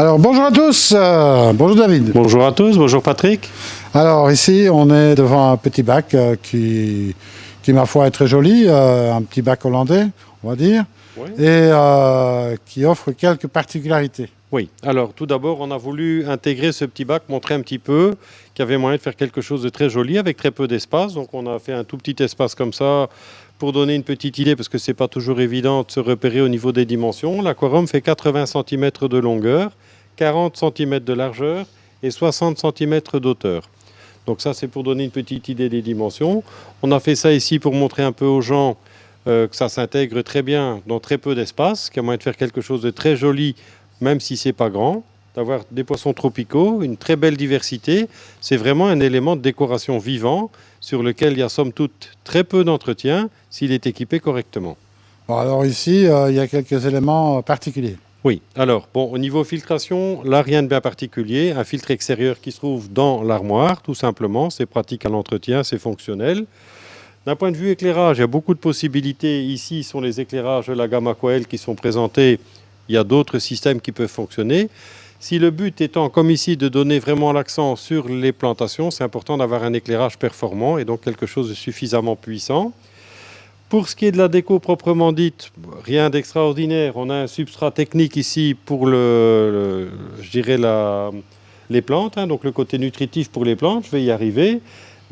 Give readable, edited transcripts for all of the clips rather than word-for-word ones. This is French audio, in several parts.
Alors bonjour à tous, bonjour David. Bonjour à tous, bonjour Patrick. Alors ici on est devant un petit bac qui ma foi est très joli, un petit bac hollandais on va dire, Oui. et qui offre quelques particularités. Oui, alors tout d'abord on a voulu intégrer ce petit bac, montrer un petit peu qu'il y avait moyen de faire quelque chose de très joli avec très peu d'espace. Donc on a fait un tout petit espace comme ça pour donner une petite idée parce que c'est pas toujours évident de se repérer au niveau des dimensions. L'aquarium fait 80 cm de longueur, 40 cm de largeur et 60 cm d'auteur. Donc ça c'est pour donner une petite idée des dimensions. On a fait ça ici pour montrer un peu aux gens que ça s'intègre très bien dans très peu d'espace, qu'il y a moyen de faire quelque chose de très joli même si c'est pas grand, d'avoir des poissons tropicaux, une très belle diversité. C'est vraiment un élément de décoration vivant sur lequel il y a somme toute très peu d'entretien s'il est équipé correctement. Bon, alors ici il y a quelques éléments particuliers. Oui, alors bon, au niveau filtration, là rien de bien particulier. Un filtre extérieur qui se trouve dans l'armoire, tout simplement. C'est pratique à l'entretien, c'est fonctionnel. D'un point de vue éclairage, il y a beaucoup de possibilités. Ici sont les éclairages de la gamme Aquael qui sont présentés. Il y a d'autres systèmes qui peuvent fonctionner. Si le but étant, comme ici, de donner vraiment l'accent sur les plantations, c'est important d'avoir un éclairage performant et donc quelque chose de suffisamment puissant. Pour ce qui est de la déco proprement dite, rien d'extraordinaire. On a un substrat technique ici pour je dirais les plantes, donc le côté nutritif pour les plantes, je vais y arriver.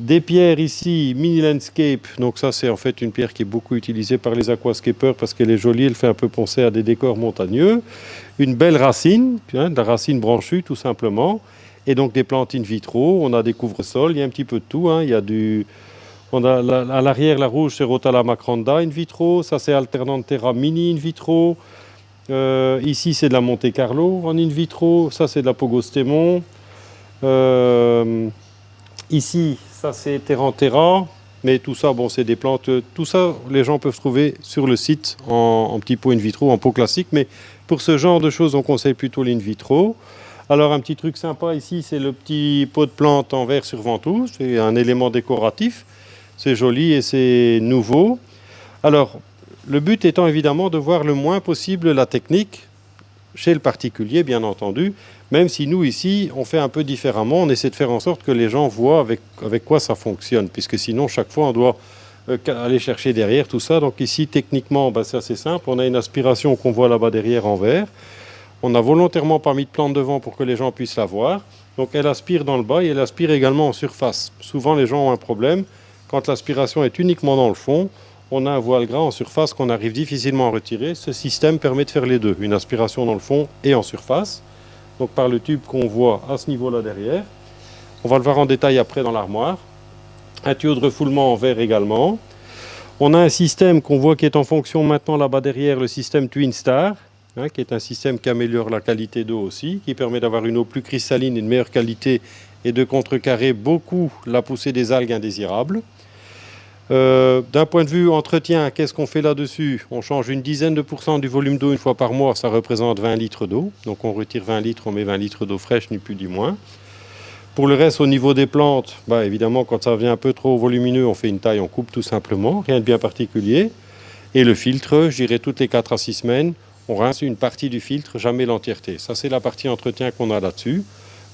Des pierres ici, mini landscape, donc ça c'est en fait une pierre qui est beaucoup utilisée par les aquascapers parce qu'elle est jolie, elle fait un peu penser à des décors montagneux. Une belle racine, de la racine branchue tout simplement, et donc des plantes in vitro, on a des couvre-sols, il y a un petit peu de tout, il y a on a à l'arrière la rouge c'est Rotala macranda in vitro, ça c'est Alternanthera mini in vitro, ici c'est de la Monte Carlo en in vitro, ça c'est de la Pogostemon, ici ça c'est Terrantera, mais tout ça, bon, c'est des plantes. Tout ça, les gens peuvent trouver sur le site en petits pots in vitro, en pot classique. Mais pour ce genre de choses, on conseille plutôt l'in vitro. Alors, un petit truc sympa ici, c'est le petit pot de plantes en verre sur ventouse. C'est un élément décoratif. C'est joli et c'est nouveau. Alors, le but étant évidemment de voir le moins possible la technique chez le particulier, bien entendu, même si nous, ici, on fait un peu différemment. On essaie de faire en sorte que les gens voient avec quoi ça fonctionne, puisque sinon, chaque fois, on doit aller chercher derrière tout ça. Donc ici, techniquement, c'est assez simple. On a une aspiration qu'on voit là-bas derrière en vert. On n'a volontairement pas mis de plante devant pour que les gens puissent la voir. Donc elle aspire dans le bas et elle aspire également en surface. Souvent, les gens ont un problème. Quand l'aspiration est uniquement dans le fond, on a un voile gras en surface qu'on arrive difficilement à retirer. Ce système permet de faire les deux, une aspiration dans le fond et en surface. Donc par le tube qu'on voit à ce niveau-là derrière. On va le voir en détail après dans l'armoire. Un tuyau de refoulement en verre également. On a un système qu'on voit qui est en fonction maintenant là-bas derrière, le système Twin Star, qui est un système qui améliore la qualité d'eau aussi, qui permet d'avoir une eau plus cristalline et de meilleure qualité et de contrecarrer beaucoup la poussée des algues indésirables. D'un point de vue entretien, qu'est-ce qu'on fait là-dessus? On change une dizaine de pourcents du volume d'eau une fois par mois, ça représente 20 litres d'eau. Donc on retire 20 litres, on met 20 litres d'eau fraîche, ni plus ni moins. Pour le reste, au niveau des plantes, évidemment, quand ça devient un peu trop volumineux, on fait une taille, on coupe tout simplement, rien de bien particulier. Et le filtre, je dirais toutes les 4 à 6 semaines, on rince une partie du filtre, jamais l'entièreté. Ça, c'est la partie entretien qu'on a là-dessus.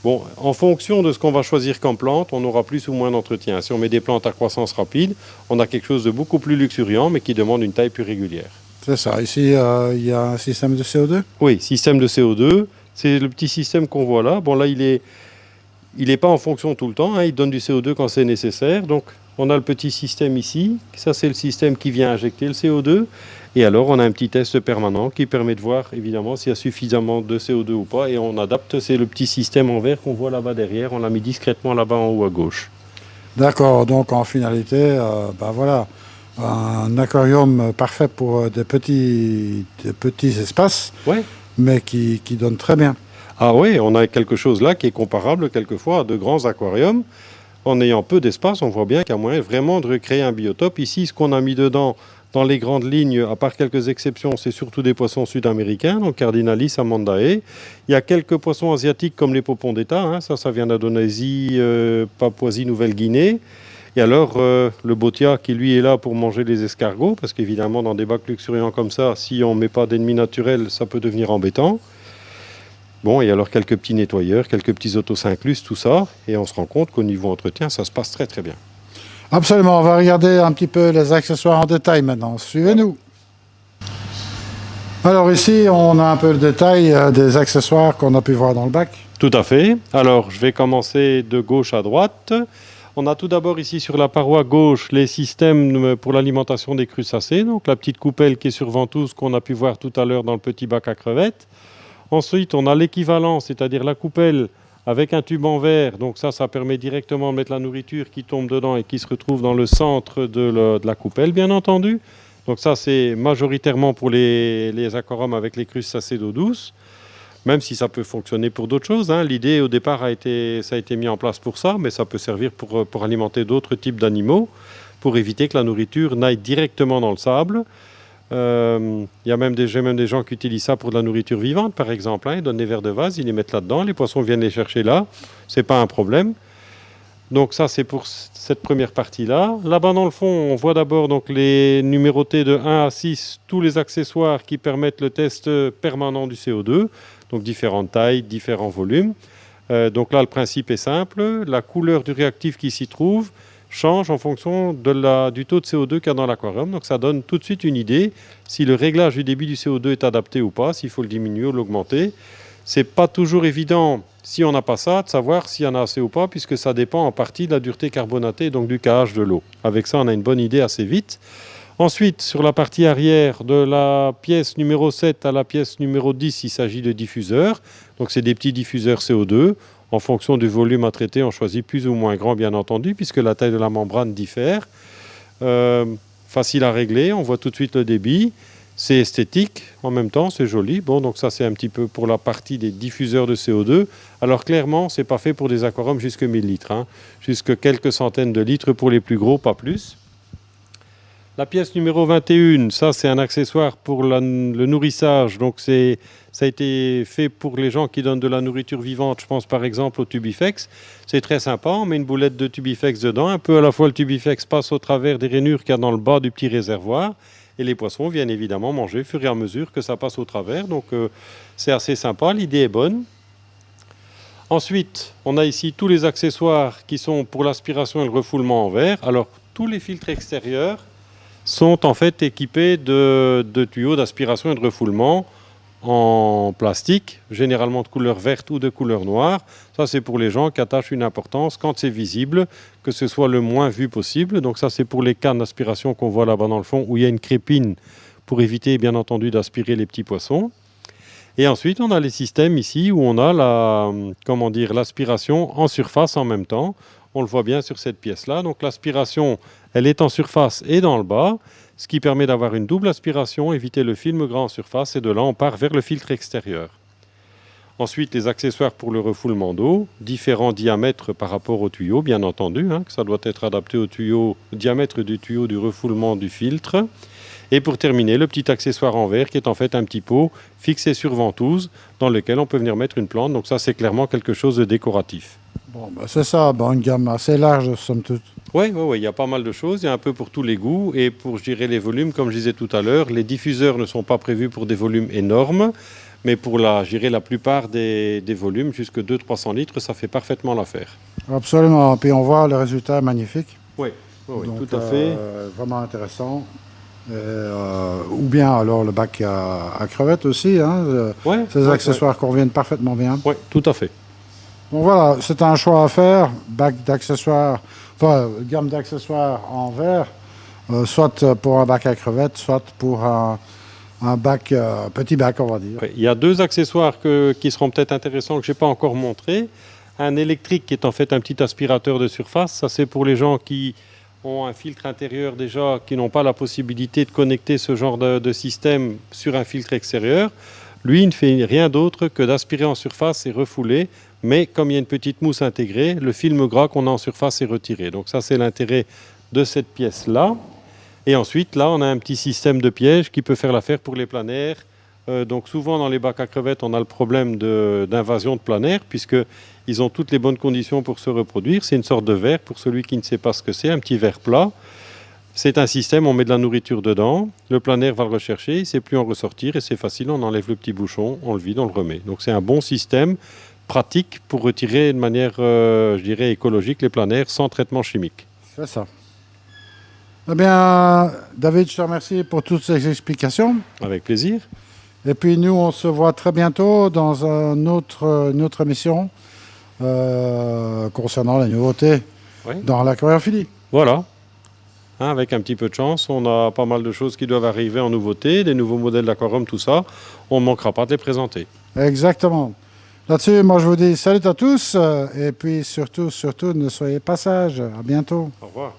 Bon, en fonction de ce qu'on va choisir comme plante, on aura plus ou moins d'entretien. Si on met des plantes à croissance rapide, on a quelque chose de beaucoup plus luxuriant, mais qui demande une taille plus régulière. C'est ça. Ici, il y a un système de CO2? Oui, système de CO2. C'est le petit système qu'on voit là. Bon, là, il est pas en fonction tout le temps. Il donne du CO2 quand c'est nécessaire. Donc, on a le petit système ici. Ça, c'est le système qui vient injecter le CO2. Et alors, on a un petit test permanent qui permet de voir, évidemment, s'il y a suffisamment de CO2 ou pas. Et on adapte, c'est le petit système en verre qu'on voit là-bas derrière. On l'a mis discrètement là-bas en haut à gauche. D'accord. Donc, en finalité, voilà, un aquarium parfait pour des petits espaces, Ouais. mais qui donne très bien. Ah oui, on a quelque chose là qui est comparable quelquefois à de grands aquariums. En ayant peu d'espace, on voit bien qu'il y a moyen vraiment de recréer un biotope. Ici, ce qu'on a mis dedans, dans les grandes lignes, à part quelques exceptions, c'est surtout des poissons sud-américains, donc Cardinalis, Amandae. Il y a quelques poissons asiatiques comme les Popondetta, ça vient d'Indonésie, Papouasie, Nouvelle-Guinée. Et alors, le botia qui lui est là pour manger les escargots, parce qu'évidemment, dans des bacs luxuriants comme ça, si on ne met pas d'ennemis naturels, ça peut devenir embêtant. Bon, et alors quelques petits nettoyeurs, quelques petits autosynclus, tout ça, et on se rend compte qu'au niveau entretien, ça se passe très très bien. Absolument, on va regarder un petit peu les accessoires en détail maintenant. Suivez-nous. Alors ici, on a un peu le détail des accessoires qu'on a pu voir dans le bac. Tout à fait. Alors, je vais commencer de gauche à droite. On a tout d'abord ici sur la paroi gauche les systèmes pour l'alimentation des crustacés, donc la petite coupelle qui est sur ventouse qu'on a pu voir tout à l'heure dans le petit bac à crevettes. Ensuite, on a l'équivalent, c'est-à-dire la coupelle avec un tube en verre. Donc ça permet directement de mettre la nourriture qui tombe dedans et qui se retrouve dans le centre de la coupelle, bien entendu. Donc ça, c'est majoritairement pour les aquariums avec les crustacés d'eau douce, même si ça peut fonctionner pour d'autres choses. Hein. L'idée, au départ, ça a été mis en place pour ça, mais ça peut servir pour alimenter d'autres types d'animaux, pour éviter que la nourriture n'aille directement dans le sable. J'ai même des gens qui utilisent ça pour de la nourriture vivante, par exemple. Hein. Ils donnent des verres de vase, ils les mettent là-dedans, les poissons viennent les chercher là. C'est pas un problème. Donc ça, c'est pour cette première partie-là. Là-bas, dans le fond, on voit d'abord donc les numérotés de 1 à 6, tous les accessoires qui permettent le test permanent du CO2, donc différentes tailles, différents volumes. Donc là, le principe est simple. La couleur du réactif qui s'y trouve change en fonction du taux de CO2 qu'il y a dans l'aquarium. Donc ça donne tout de suite une idée si le réglage du débit du CO2 est adapté ou pas, s'il faut le diminuer ou l'augmenter. C'est pas toujours évident, si on n'a pas ça, de savoir s'il y en a assez ou pas, puisque ça dépend en partie de la dureté carbonatée, donc du KH de l'eau. Avec ça, on a une bonne idée assez vite. Ensuite, sur la partie arrière, de la pièce numéro 7 à la pièce numéro 10, il s'agit de diffuseurs. Donc c'est des petits diffuseurs CO2. En fonction du volume à traiter, on choisit plus ou moins grand, bien entendu, puisque la taille de la membrane diffère. Facile à régler, on voit tout de suite le débit. C'est esthétique, en même temps, c'est joli. Bon, donc ça, c'est un petit peu pour la partie des diffuseurs de CO2. Alors, clairement, ce n'est pas fait pour des aquariums jusqu'à 1000 litres. Hein. Jusque quelques centaines de litres pour les plus gros, pas plus. La pièce numéro 21, ça, c'est un accessoire pour le nourrissage. Donc, ça a été fait pour les gens qui donnent de la nourriture vivante. Je pense, par exemple, au Tubifex. C'est très sympa. On met une boulette de Tubifex dedans. Un peu à la fois, le Tubifex passe au travers des rainures qu'il y a dans le bas du petit réservoir. Et les poissons viennent évidemment manger au fur et à mesure que ça passe au travers. Donc c'est assez sympa, l'idée est bonne. Ensuite, on a ici tous les accessoires qui sont pour l'aspiration et le refoulement en verre. Alors tous les filtres extérieurs sont en fait équipés de tuyaux d'aspiration et de refoulement en plastique, généralement de couleur verte ou de couleur noire. Ça, c'est pour les gens qui attachent une importance quand c'est visible, que ce soit le moins vu possible. Donc ça, c'est pour les cannes d'aspiration qu'on voit là-bas dans le fond, où il y a une crépine pour éviter, bien entendu, d'aspirer les petits poissons. Et ensuite, on a les systèmes ici où on a l'aspiration en surface en même temps. On le voit bien sur cette pièce-là. Donc l'aspiration, elle est en surface et dans le bas, ce qui permet d'avoir une double aspiration, éviter le film gras en surface, et de là, on part vers le filtre extérieur. Ensuite, les accessoires pour le refoulement d'eau, différents diamètres par rapport au tuyau, bien entendu, que ça doit être adapté au diamètre du tuyau du refoulement du filtre. Et pour terminer, le petit accessoire en verre qui est en fait un petit pot fixé sur ventouse dans lequel on peut venir mettre une plante. Donc ça, c'est clairement quelque chose de décoratif. Bon, c'est ça, une gamme assez large, somme toute. Oui, il y a pas mal de choses, il y a un peu pour tous les goûts et pour, je dirais, les volumes, comme je disais tout à l'heure, les diffuseurs ne sont pas prévus pour des volumes énormes, mais pour la plupart des volumes, jusque 200-300 litres, ça fait parfaitement l'affaire. Absolument, puis on voit le résultat magnifique. Oui, Donc, tout à fait. Vraiment intéressant. Ou bien alors le bac à crevettes aussi, ces accessoires conviennent parfaitement bien. Oui, tout à fait. Donc voilà, c'est un choix à faire, bac d'accessoires, gamme d'accessoires en verre, soit pour un bac à crevettes, soit pour un petit bac, on va dire. Il y a deux accessoires qui seront peut-être intéressants que je n'ai pas encore montrés. Un électrique qui est en fait un petit aspirateur de surface, ça c'est pour les gens qui ont un filtre intérieur déjà, qui n'ont pas la possibilité de connecter ce genre de système sur un filtre extérieur. Lui, il ne fait rien d'autre que d'aspirer en surface et refouler, mais comme il y a une petite mousse intégrée, le film gras qu'on a en surface est retiré. Donc ça, c'est l'intérêt de cette pièce-là. Et ensuite, là, on a un petit système de piège qui peut faire l'affaire pour les planaires. Donc souvent, dans les bacs à crevettes, on a le problème d'invasion de planaires, puisqu'ils ont toutes les bonnes conditions pour se reproduire. C'est une sorte de verre, pour celui qui ne sait pas ce que c'est, un petit verre plat. C'est un système, on met de la nourriture dedans, le plein air va le rechercher, il ne sait plus en ressortir et c'est facile, on enlève le petit bouchon, on le vide, on le remet. Donc c'est un bon système pratique pour retirer de manière, je dirais, écologique les plein air sans traitement chimique. C'est ça. Eh bien, David, je te remercie pour toutes ces explications. Avec plaisir. Et puis nous, on se voit très bientôt dans une autre émission concernant les nouveautés Oui. dans l'aquariophilie. Voilà. Hein, avec un petit peu de chance, on a pas mal de choses qui doivent arriver en nouveauté, des nouveaux modèles d'aquarium, tout ça. On ne manquera pas de les présenter. Exactement. Là-dessus, moi, je vous dis salut à tous et puis surtout, ne soyez pas sages. À bientôt. Au revoir.